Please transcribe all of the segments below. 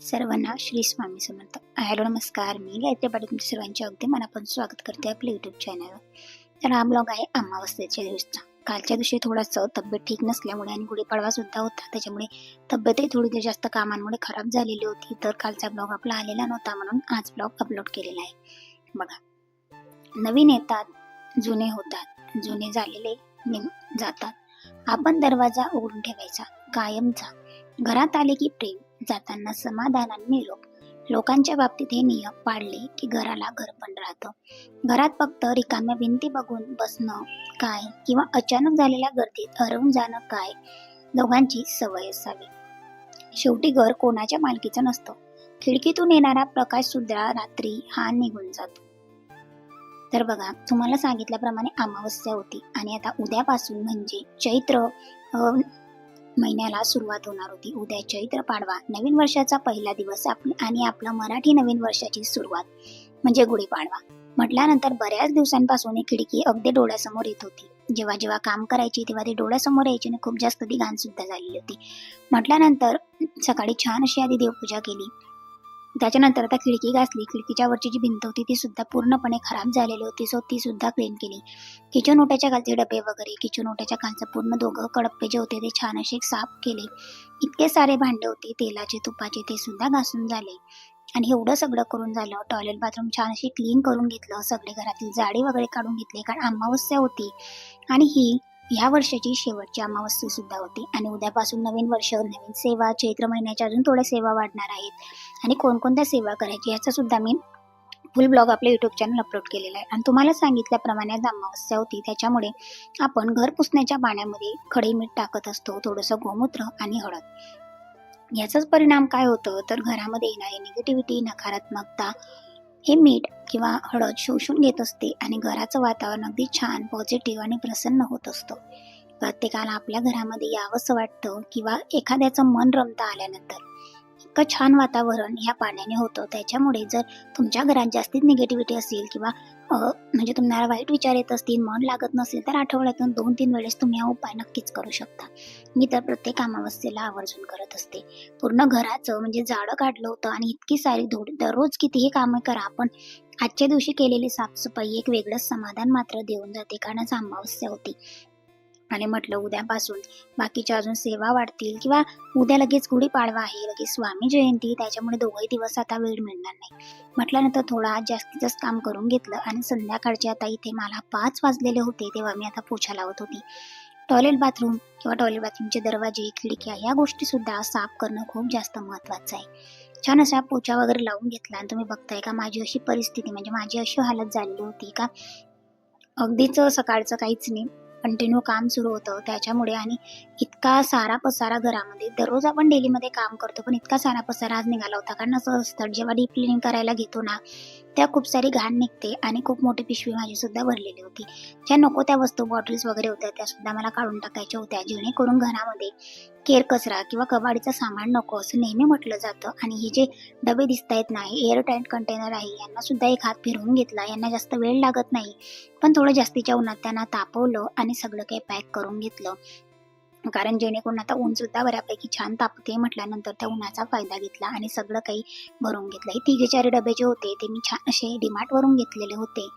सर्वांना श्री स्वामी समर्थ. हॅलो नमस्कार, मी गायत्री पाटील तुमच्या सर्वांचे अगदी मनापासून स्वागत करते आपल्या यूट्यूब चॅनलवर. तर हा ब्लॉग आहे अमावस्येच्या दिवसचा. कालच्या दिवशी थोडंसं तब्येत ठीक नसल्यामुळे आणि गुढीपाडवा सुद्धा होता, त्याच्यामुळे तब्येतही थोडी जास्त कामांमुळे खराब झालेली होती. तर कालचा ब्लॉग आपला आलेला नव्हता, म्हणून आज ब्लॉग अपलोड केलेला आहे. बघा, नवीन येतात, जुने होतात, जुने झालेले जातात. आपण दरवाजा उघडून ठेवायचा कायमचा. घरात आले की प्रेम, जाताना समाधान आणि निरोप. लोकांच्या बाबतीत हे नियम पाळले की घराला घर पण राहतं. घरात फक्त रिकाम्या भिंती बघून बसणं काय किंवा अचानक झालेल्या गर्दीत हरवून जाणं काय, दोघांची सवय असावी. शेवटी घर कोणाच्या मालकीचं नसतं. खिडकीतून येणारा प्रकाश सुद्धा रात्री हा निघून जातो. तर बघा, तुम्हाला सांगितल्याप्रमाणे अमावस्या होती आणि आता उद्यापासून म्हणजे चैत्र महिन्याला सुरुवात होणार होती. उद्या चैत्र पाडवा, नवीन वर्षाचा पहिला दिवस आणि आपला मराठी नवीन वर्षाची सुरुवात म्हणजे गुढीपाडवा. म्हटल्यानंतर बऱ्याच दिवसांपासून ही खिडकी अगदी डोळ्यासमोर येत होती. जेव्हा जेव्हा काम करायची तेव्हा ती डोळ्यासमोर यायची आणि खूप जास्त ती घाण सुद्धा झालेली होती. म्हटल्यानंतर सकाळी छान अशी आधी देवपूजा केली. त्याच्यानंतर आता खिडकी घासली. खिडकीच्या वरची जी भिंत होती ती सुद्धा पूर्णपणे खराब झालेली होती, सो ती सुद्धा क्लीन केली. किचन ओट्याच्या खालचे डबे वगैरे, किचन ओट्याच्या खालचं पूर्ण दोघं कडप्पे जे होते ते छान असे साफ केले. इतके सारे भांडे होते तेलाचे तुपाचे, ते सुद्धा घासून झाले. आणि एवढं सगळं करून झालं. टॉयलेट बाथरूम छान अशी क्लीन करून घेतलं. सगळे घरातील जाडी वगैरे काढून घेतले, कारण अमावस्या होती आणि ही ह्या वर्षाची शेवटची अमावस्या सुद्धा होती. आणि उद्यापासून नवीन वर्ष, नवीन सेवा. चैत्र महिन्याच्या अजून थोड्या सेवा वाढणार आहेत आणि कोणकोणत्या सेवा करायची याचा सुद्धा मी फुल ब्लॉग आपल्या यूट्यूब चॅनल अपलोड केलेला आहे. आणि तुम्हाला सांगितल्याप्रमाणे आज अमावस्या होती, त्याच्यामुळे आपण घर पुसण्याच्या पाण्यामध्ये खडे मीठ टाकत असतो, थोडंसं गोमूत्र आणि हळद. याचाच परिणाम काय होतं तर घरामध्ये येणारी निगेटिव्हिटी, नकारात्मकता हे मीठ किंवा हळद शोषून घेत असते आणि घराचं वातावरण अगदी छान, पॉझिटिव्ह आणि प्रसन्न होत असतं. प्रत्येकाला आपल्या घरामध्ये यावंसं वाटतं किंवा एखाद्याचं मन रमतं आल्यानंतर. इतकं छान वातावरण ह्या पाण्याने होतं. त्याच्यामुळे जर तुमच्या घरात जास्तीच निगेटिव्हिटी असेल किंवा म्हणजे तुम्हाला वाईट विचार येत असतील, मन लागत नसेल, तर आठवड्यातून 2-3 वेळेस तुम्ही हा उपाय नक्कीच करू शकता. मी तर प्रत्येक अमावस्येला आवर्जून करत असते. पूर्ण घराचं म्हणजे जाळं काढलं होतं आणि इतकी सारी धूळ. दररोज कितीही कामं करा, पण आजच्या दिवशी केलेली साफसफाई एक वेगळंच समाधान मात्र देऊन जाते, कारण आज अमावस्या होती. आणि म्हटलं उद्यापासून बाकीच्या अजून सेवा वाढतील किंवा उद्या लगेच गुढीपाडवा आहे, लगेच स्वामी जयंती, त्याच्यामुळे दोघंही दिवस आता वेळ मिळणार नाही. म्हटल्यानंतर थोडं आज जास्तीत जास्त काम करून घेतलं आणि संध्याकाळचे आता इथे मला 5 वाजलेले होते तेव्हा मी आता पोछा लावत होती. टॉयलेट बाथरूम किंवा टॉयलेट बाथरूमचे दरवाजे, खिडक्या ह्या गोष्टी सुद्धा साफ करणं खूप जास्त महत्त्वाचं आहे. छान असा पोछा वगैरे लावून घेतला आणि तुम्ही बघताय का माझी अशी परिस्थिती, म्हणजे माझी अशी हालत झालेली होती का अगदीच सकाळचं काहीच नाही, कंटिन्यू काम सुरू होतं त्याच्यामुळे. आणि इतका सारा पसारा घरामध्ये, दररोज आपण डेलीमध्ये काम करतो पण इतका सारा पसारा आज निघाला होता. कारण असं असतं जेव्हा डीप क्लिनिंग करायला घेतो ना, त्या खूप सारी घाण निघते आणि खूप मोठी पिशवी माझी सुद्धा भरलेली होती. ज्या नको त्या वस्तू, बॉटल्स वगैरे होत्या त्या सुद्धा मला काढून टाकायच्या होत्या, जेणेकरून घरामध्ये केर कचरा किंवा कबाडीचं सामान नको असं नेहमी म्हटलं जातं. आणि हे जे डबे दिसत आहेत ना, हे एअर टाईट कंटेनर आहे, यांना सुद्धा एक हात फिरवून घेतला. यांना जास्त वेळ लागत नाही, पण थोडं जास्तीच्या उन्हात त्यांना तापवलं आणि सगळं काही पॅक करून घेतलं. कारण जेणेकरून आता ऊन सुद्धा बऱ्यापैकी छान तापते, म्हटल्यानंतर त्या उन्हाचा फायदा घेतला आणि सगळं काही भरून घेतलं. हे 3-4 डबे जे होते ते मी छान असे डीमार्ट वरून घेतलेले होते.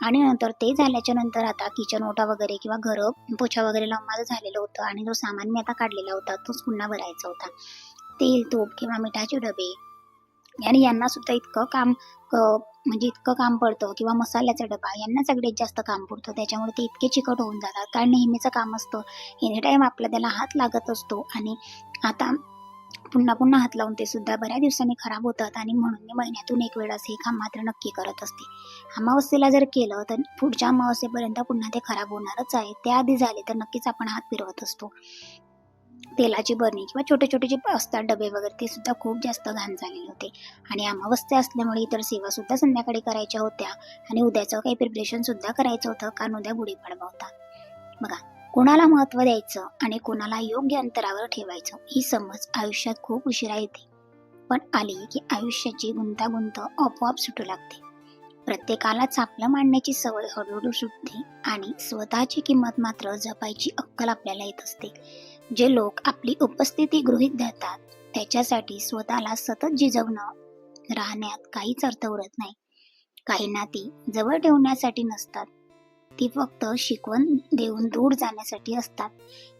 आणि नंतर ते झाल्याच्या नंतर आता किचन ओटा वगैरे किंवा घरं पोछा वगैरे लावून माझं झालेलं होतं आणि जो सामान मी आता काढलेला होता तोच पुन्हा भरायचा होता. तेल, तूप किंवा मिठाचे डबे आणि यांना सुद्धा इतकं काम म्हणजे इतकं काम पडतं, किंवा मसाल्याचा डबा, यांना सगळ्यात जास्त काम पडतं. त्याच्यामुळे ते इतके चिकट होऊन जातात, कारण नेहमीचं काम असतं, एनी टाईम आपला त्याला हात लागत असतो. आणि आता पुन्हा पुन्हा हात लावून ते सुद्धा बऱ्याच दिवसांनी खराब होतात. आणि म्हणून मी महिन्यातून एक वेळेस हे काम मात्र नक्की करत असते. अमावस्येला जर केलं तर पुढच्या अमावस्येपर्यंत पुन्हा ते खराब होणारच आहे. त्याआधी झाले तर नक्कीच आपण हात फिरवत असतो. तेलाची बरणी किंवा छोटे छोटे जे असतात डबे वगैरे, ते सुद्धा खूप जास्त घाण झालेले होते. आणि अमावस्या असल्यामुळे इतर सेवा सुद्धा संध्याकाळी करायच्या होत्या आणि उद्याचं काही प्रिपरेशन सुद्धा करायचं होतं, कारण उद्या गुढीपाडवा होता. बघा, कोणाला महत्त्व द्यायचं आणि कोणाला योग्य अंतरावर ठेवायचं ही समज आयुष्यात खूप उशिरा येते, पण आली की आयुष्याची गुंतागुंत आपोआप सुटू लागते. प्रत्येकाला चापलं मांडण्याची सवय हळूहळू सुटते आणि स्वतःची किंमत मात्र जपायची अक्कल आपल्याला येत असते. जे लोक आपली उपस्थिती गृहीत धरतात त्याच्यासाठी स्वतःला सतत झिजवणं राहण्यात काहीच अर्थ उरत नाही. काही नाती जवळ ठेवण्यासाठी नसतात, ती फक्त शिकवण देऊन दूर जाण्यासाठी असतात.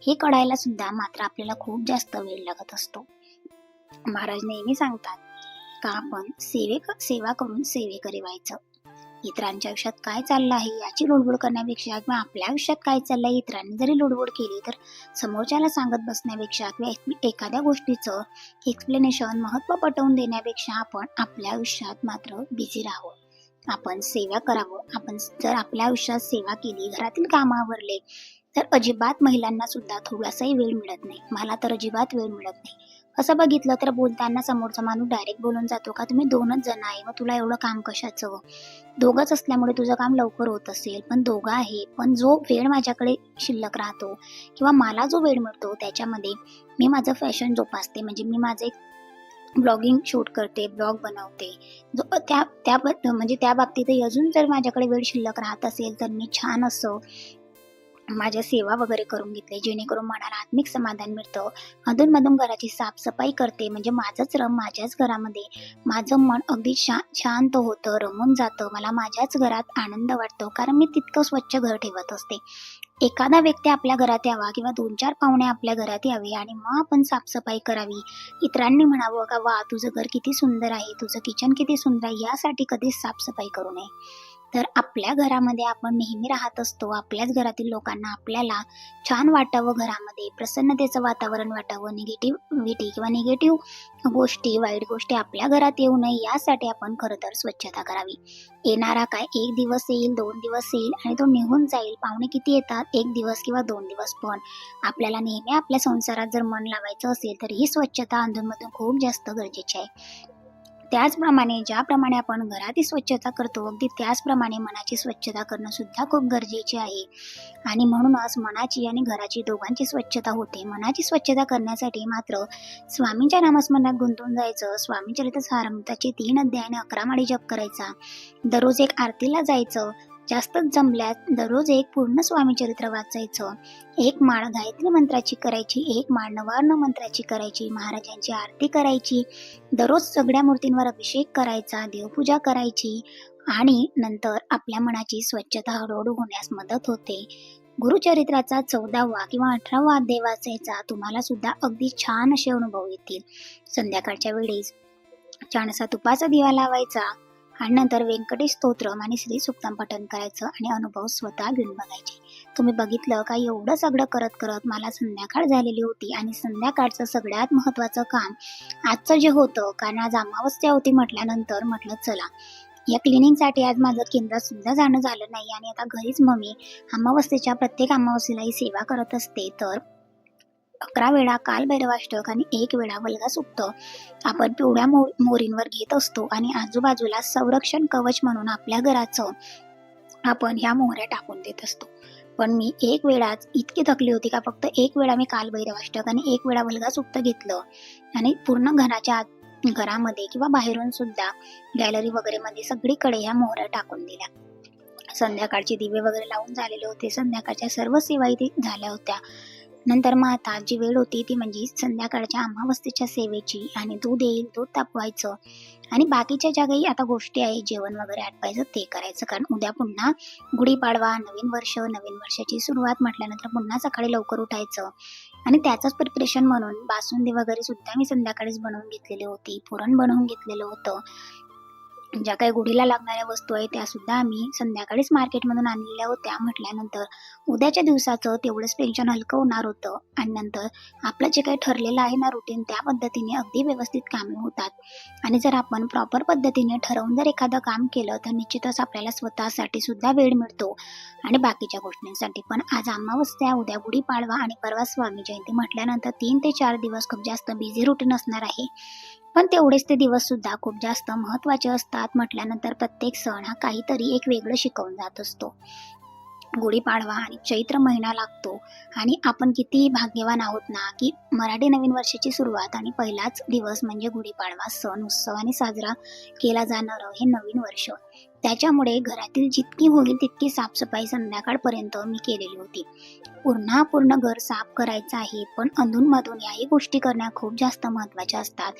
हे कळायला सुद्धा मात्र आपल्याला खूप जास्त वेळ लागत असतो. महाराज नेहमी सांगतात का आपण सेवा करून सेवेकरी व्हायचं. इतरांच्या आयुष्यात काय चाललं आहे याची लुडबुड करण्यापेक्षा किंवा आपल्या आयुष्यात काय चाललंय इतरांनी जरी लुडबुड केली तर समोरच्याला सांगत बसण्यापेक्षा किंवा एखाद्या गोष्टीचं एक्सप्लेनेशन महत्त्व पटवून देण्यापेक्षा आपण आपल्या आयुष्यात मात्र बिझी राहावं. आपण सेवा करावं. आपण जर आपल्या आयुष्यात सेवा केली, घरातील कामं आवरले तर अजिबात महिलांना सुद्धा थोडासाही वेळ मिळत नाही. मला तर अजिबात वेळ मिळत नाही. असं बघितलं तर बोलताना समोरचा माणूस डायरेक्ट बोलून जातो का तुम्ही 2च जण आहे, मग तुला एवढं काम कशाचं? 2च असल्यामुळे तुझं काम लवकर होत असेल, पण 2 आहे, पण जो वेळ माझ्याकडे शिल्लक राहतो किंवा मला जो वेळ मिळतो त्याच्यामध्ये मी माझं फॅशन जोपासते. म्हणजे मी माझं एक ब्लॉगिंग शूट करते, ब्लॉग बनवते. म्हणजे त्या बाबतीतही अजून जर माझ्याकडे वेळ शिल्लक राहत असेल तर मी छान असं माझ्या सेवा वगैरे करून घेतले, जेणेकरून मनाला आत्मिक समाधान मिळतं. अधूनमधून घराची साफसफाई करते. म्हणजे माझ्याच घरामध्ये माझं मन अगदी शांत होतं, रमून जातं. मला माझ्याच घरात आनंद वाटतो, कारण मी तितकं स्वच्छ घर ठेवत असते. एखादा व्यक्ती आपल्या घरात यावा किंवा 2-4 पाहुणे आपल्या घरात यावे आणि मग आपण साफसफाई करावी. इतरांनी म्हणावं का वा तुझं घर किती सुंदर आहे, तुझं किचन किती सुंदर आहे, यासाठी कधीच साफसफाई करू नये. तर आपल्या घरामध्ये आपण नेहमी राहत असतो. आपल्याच घरातील लोकांना आपल्याला छान वाटावं, घरामध्ये प्रसन्नतेचं वातावरण वाटावं, निगेटिव्हिटी किंवा निगेटिव्ह गोष्टी, वाईट गोष्टी आपल्या घरात येऊ नये यासाठी आपण खरं तर स्वच्छता करावी. येणारा काय 1 दिवस येईल, 2 दिवस येईल आणि तो निघून जाईल. पाहुणे किती येतात, 1 दिवस किंवा 2 दिवस, पण आपल्याला नेहमी आपल्या संसारात जर मन लावायचं असेल तर ही स्वच्छता अधूनमधून खूप जास्त गरजेची आहे. त्याचप्रमाणे ज्याप्रमाणे आपण घराची स्वच्छता करतो अगदी त्याचप्रमाणे मनाची स्वच्छता करणं सुद्धा खूप गरजेचे आहे. आणि म्हणूनच मनाची आणि घराची दोघांची स्वच्छता होते. मनाची स्वच्छता करण्यासाठी मात्र स्वामींच्या नामस्मरणात गुंतून जायचं. स्वामी चरितसारामृताचे 3 अध्याय आणि 11 माळी जप करायचा. दररोज एक आरतीला जायचं. जास्तच जमल्यास दररोज एक पूर्ण स्वामी चरित्र वाचायचं. 1 माळ गायत्री मंत्राची करायची, 1 माळ नवार्ण मंत्राची करायची, महाराजांची आरती करायची, दररोज सगळ्या मूर्तींवर अभिषेक करायचा, देवपूजा करायची आणि नंतर आपल्या मनाची स्वच्छता हळूहळू होण्यास मदत होते. गुरुचरित्राचा 14वा किंवा 18वा अध्याय वाचायचा. तुम्हाला सुद्धा अगदी छान असे अनुभव येतील. संध्याकाळच्या वेळेस छानसा तुपाचा दिवा लावायचा आणि नंतर व्यंकटेश स्तोत्रम आणि श्री सुक्तम पठण करायचं आणि अनुभव स्वतः घेऊन बघायचे. तुम्ही बघितलं का एवढं सगळं करत करत मला संध्याकाळ झालेली होती आणि संध्याकाळचं सगळ्यात महत्त्वाचं काम आजचं जे होतं, कारण आज अमावस्या होती म्हटल्यानंतर म्हटलं चला या क्लिनिंगसाठी आज माझं केंद्रात सुद्धा जाणं झालं नाही आणि आता घरीच मग मी अमावस्येच्या प्रत्येक अमावस्येला ही सेवा करत असते. तर 11 वेळा कालभैरवाष्टक आणि 1 वेळा वल्गा सुक्त आपण पिवळ्या मोरींवर घेत असतो आणि आजूबाजूला संरक्षण कवच म्हणून आपल्या घराचं आपण ह्या मोहऱ्या टाकून देत असतो. पण मी 1 वेळाच इतकी थकली होती का फक्त 1 वेळा मी कालभैरवाष्टक आणि 1 वेळा वल्गा सुक्त घेतलं आणि पूर्ण घरामध्ये किंवा बाहेरून सुद्धा गॅलरी वगैरे मध्ये सगळीकडे ह्या मोहऱ्या टाकून दिल्या. संध्याकाळचे दिवे वगैरे लावून झालेले होते. संध्याकाळच्या सर्व सेवा इथे झाल्या होत्या. नंतर मग आता जी वेळ होती ती म्हणजे संध्याकाळच्या अमावस्येच्या सेवेची आणि दूध येईल, दूध तापवायचं आणि बाकीच्या ज्या काही आता गोष्टी आहे जेवण वगैरे आटवायचं ते करायचं. कारण उद्या पुन्हा गुढीपाडवा, नवीन वर्ष, नवीन वर्षाची सुरुवात म्हटल्यानंतर पुन्हा सकाळी लवकर उठायचं आणि त्याचंच प्रिपरेशन म्हणून बासुंदी वगैरे सुद्धा मी संध्याकाळीच बनवून घेतलेली होती. पुरण बनवून घेतलेलं होतं. ज्या काही गुढीला लागणाऱ्या वस्तू आहेत त्या सुद्धा आम्ही संध्याकाळीच मार्केटमधून आणलेल्या होत्या. म्हटल्यानंतर उद्याच्या दिवसाचं तेवढंच टेन्शन हलकं होणार होतं आणि नंतर आपलं जे काही ठरलेलं आहे ना रुटीन, त्या पद्धतीने अगदी व्यवस्थित कामे होतात. आणि जर आपण प्रॉपर पद्धतीने ठरवून जर एखादं काम केलं तर निश्चितच आपल्याला स्वतःसाठी सुद्धा वेळ मिळतो आणि बाकीच्या गोष्टींसाठी पण. आज अमावस्या, उद्या गुढीपाडवा आणि परवा स्वामी जयंती म्हटल्यानंतर 3 ते 4 दिवस खूप जास्त बिझी रुटीन असणार आहे. पण तेवढेच ते दिवस सुद्धा खूप जास्त महत्त्वाचे असतात. म्हटल्यानंतर प्रत्येक सण हा काहीतरी एक वेगळं शिकवून जात असतो. गुढीपाडवा आणि चैत्र महिना लागतो आणि आपण किती भाग्यवान आहोत ना की मराठी नवीन वर्षाची सुरुवात आणि पहिलाच दिवस म्हणजे गुढीपाडवा सण उत्सवाने साजरा केला जाणारं हे नवीन वर्ष. त्याच्यामुळे घरातील जितकी होईल तितकी साफसफाई संध्याकाळपर्यंत मी केलेली होती. पूर्ण घर साफ करायचं आहे, पण अधूनमधून याही गोष्टी करणं खूप जास्त महत्त्वाच्या असतात.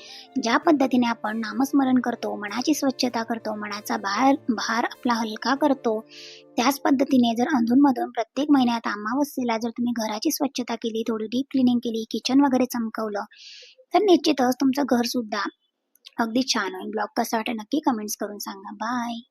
ज्या पद्धतीने आपण नामस्मरण करतो, मनाची स्वच्छता करतो, मनाचा भार आपला हलका करतो, त्याच पद्धतीने जर अधूनमधून प्रत्येक महिन्यात अमावस्येला जर तुम्ही घराची स्वच्छता केली, थोडी डीप क्लीनिंग केली, किचन वगैरे चमकवलं, तर निश्चितच तुमचं घरसुद्धा अगदी छान होईल. ब्लॉग कसा वाटला नक्की कमेंट्स करून सांगा. बाय.